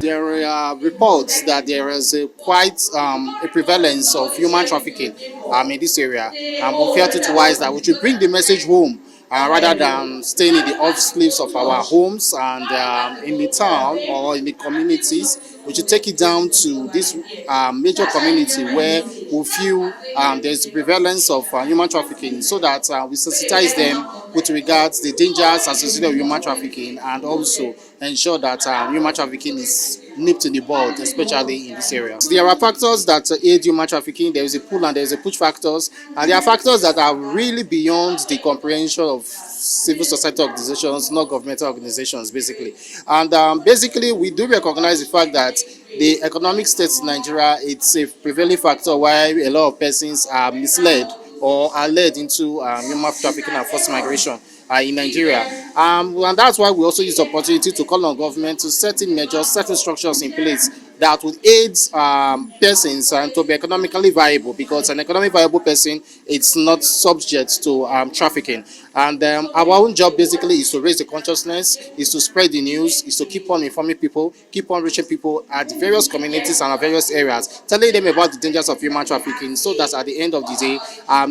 there are reports that there is quite a prevalence of human trafficking in this area. We felt it wise that we should bring the message home rather than staying in the off sleeves of our homes and in the town or in the communities. We should take it down to this major community where we feel there's prevalence of human trafficking, so that we sensitize them with regards to the dangers associated with human trafficking, and also ensure that human trafficking is nipped in the bud, especially in this area. There are factors that aid human trafficking. There is a pull and there is a push factors, and there are factors that are really beyond the comprehension of civil society organizations, not governmental organizations, basically. And basically, we do recognize the fact that the economic status in Nigeria, it's a prevailing factor why a lot of persons are misled or are led into human trafficking and forced migration in Nigeria. And that's why we also use the opportunity to call on government to set in measures, certain structures in place that would aid persons and to be economically viable, because an economically viable person, it's not subject to trafficking. And our own job basically is to raise the consciousness, is to spread the news, is to keep on informing people, keep on reaching people at various communities and various areas, telling them about the dangers of human trafficking, so that at the end of the day,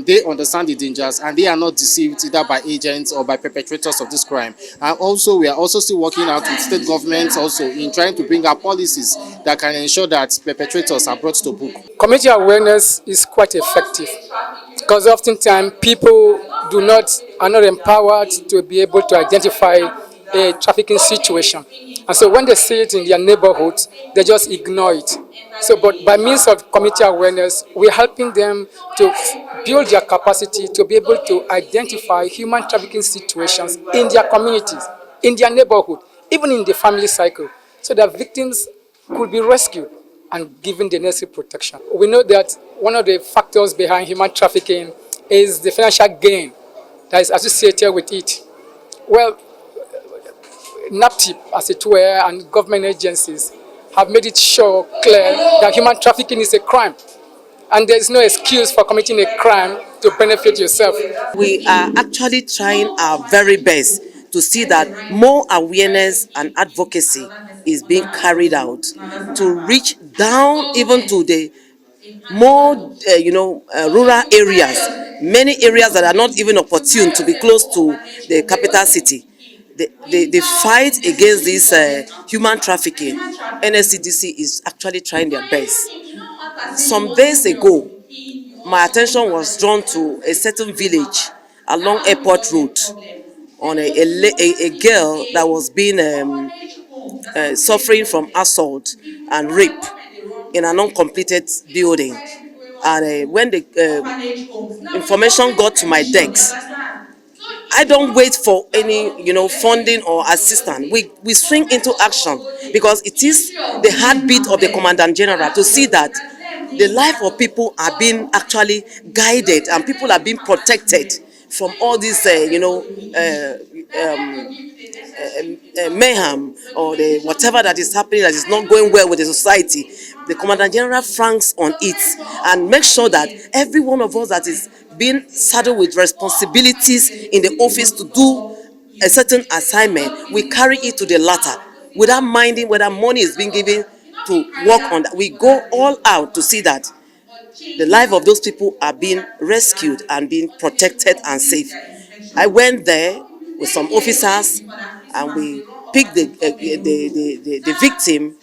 they understand the dangers and they are not deceived either by agents or by perpetrators of this crime. And also, we are also still working out with state governments also in trying to bring out policies that can ensure that perpetrators are brought to book. Community awareness is quite effective, because oftentimes people are not empowered to be able to identify a trafficking situation. And so when they see it in their neighborhood, they just ignore it. So, but by means of community awareness, we're helping them to build their capacity to be able to identify human trafficking situations in their communities, in their neighborhood, even in the family cycle, so that victims could be rescued and given the necessary protection. We know that one of the factors behind human trafficking is the financial gain that is associated with it. Well, NAPTIP, as it were, and government agencies have made it clear that human trafficking is a crime, and there is no excuse for committing a crime to benefit yourself. We are actually trying our very best to see that more awareness and advocacy is being carried out to reach down even to the more rural areas, many areas that are not even opportune to be close to the capital city. The fight against this human trafficking, NSCDC is actually trying their best. Some days ago, my attention was drawn to a certain village along Airport Road on a girl that was being suffering from assault and rape in an uncompleted building. And when the information got to my desk, I don't wait for any funding or assistance. We swing into action, because it is the heartbeat of the Commandant General to see that the life of people are being actually guided and people are being protected from all this mayhem or the whatever that is happening that is not going well with the society. The Commandant General franks on it and makes sure that every one of us that is being saddled with responsibilities in the office to do a certain assignment, we carry it to the latter without minding whether money is being given to work on that. We go all out to see that the life of those people are being rescued and being protected and safe. I went there with some officers and we picked the victim,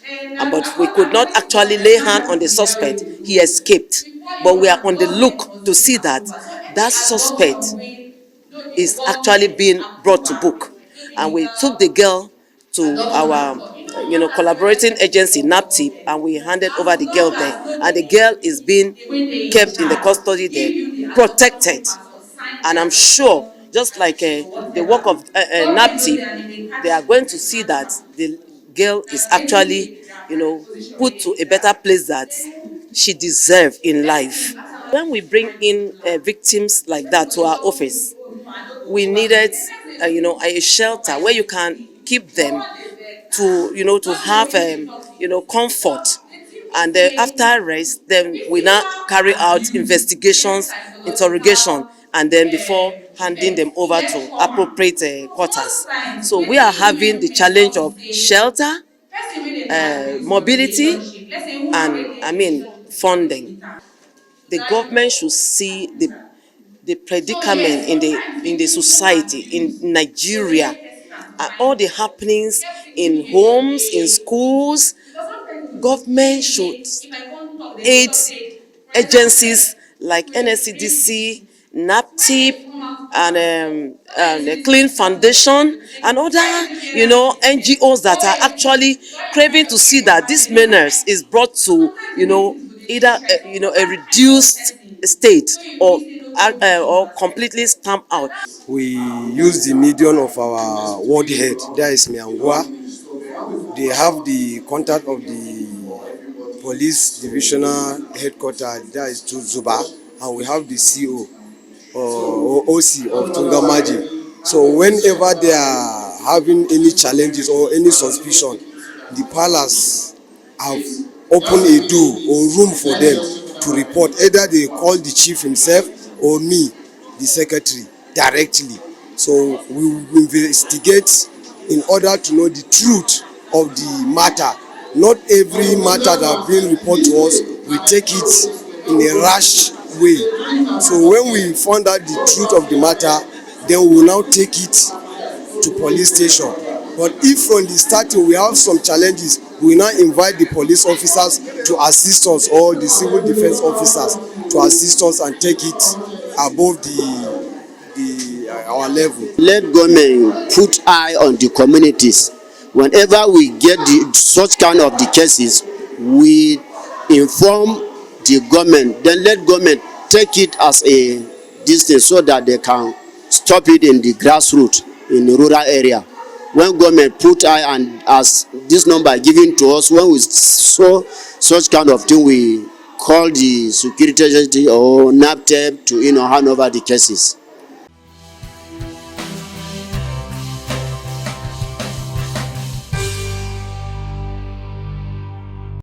but we could not actually lay hand on the suspect. He escaped, but we are on the look to see that that suspect is actually being brought to book. And we took the girl to our collaborating agency, NAPTIP, and we handed over the girl there. And the girl is being kept in the custody there, protected. And I'm sure, just like the work of NAPTIP, they are going to see that the girl is actually, put to a better place that she deserves in life. When we bring in victims like that to our office, we needed, a shelter where you can keep them to have, comfort. And then after arrest, then we now carry out investigations, interrogation, and then before handing them over to appropriate quarters. So we are having the challenge of shelter, mobility and funding. The government should see the predicament in the society in Nigeria, and all the happenings in homes, in schools. Government should aid agencies like NSCDC, NAPTIP, and the CLEEN Foundation, and other, NGOs that are actually craving to see that this menace is brought to, either a reduced state or completely stamped out. We use the medium of our ward head, that is Miangwa. They have the contact of the police divisional headquarters, that is Zuba, and we have the CO or OC of Tungamaji. So whenever they are having any challenges or any suspicion, the palace have opened a door or room for them to report. Either they call the chief himself or me, the secretary, directly. So we will investigate in order to know the truth of the matter. Not every matter that being reported to us, we take it in a rash way. So when we find out the truth of the matter, then we will now take it to police station. But if from the starting we have some challenges, we now invite the police officers to assist us, or the civil defense officers to assist us and take it above our level. Let government put eye on the communities. Whenever we get such kind of the cases, we inform the government. Then let government take it as a distance so that they can stop it in the grassroots in the rural area. When government put eye, and as this number given to us, when we saw such kind of thing, we call the security agency or NAPTEP to hand over the cases.